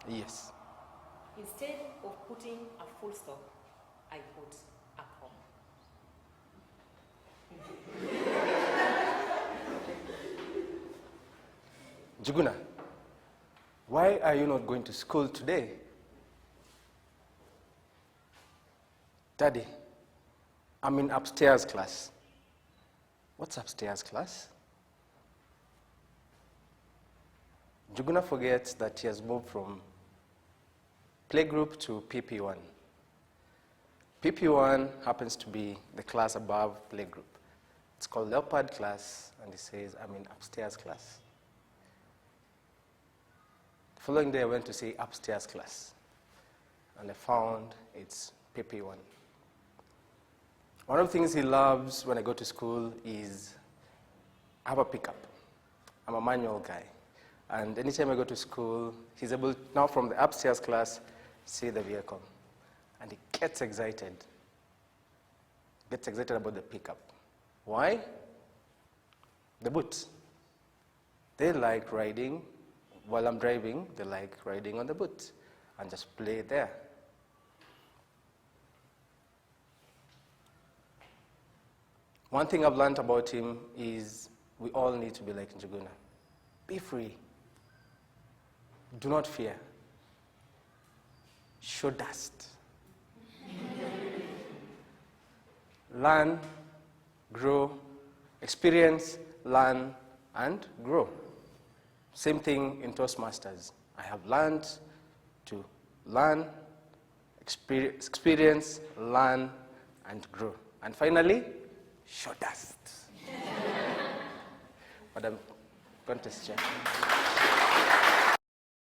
Yes. Instead of putting a full stop, I put a comma. Juguna, why are you not going to school today? Daddy, I'm in upstairs class. What's upstairs class? Juguna forgets that he has moved from playgroup to PP1. PP1 happens to be the class above playgroup. It's called leopard class, and he says, I'm in upstairs class. The following day, I went to see upstairs class, and I found it's PP1. One of the things he loves when I go to school is I have a pickup. I'm a manual guy. And anytime I go to school, he's able, now from the upstairs class, see the vehicle. And he gets excited. Gets excited about the pickup. Why? The boot. They like riding, while I'm driving, they like riding on the boot and just play there. One thing I've learned about him is we all need to be like Njuguna. Be free. Do not fear. Show dust. Learn, grow, experience, learn, and grow. Same thing in Toastmasters. I have learned to learn, experience, learn, and grow. And finally, show dust. Madam Contest Chair.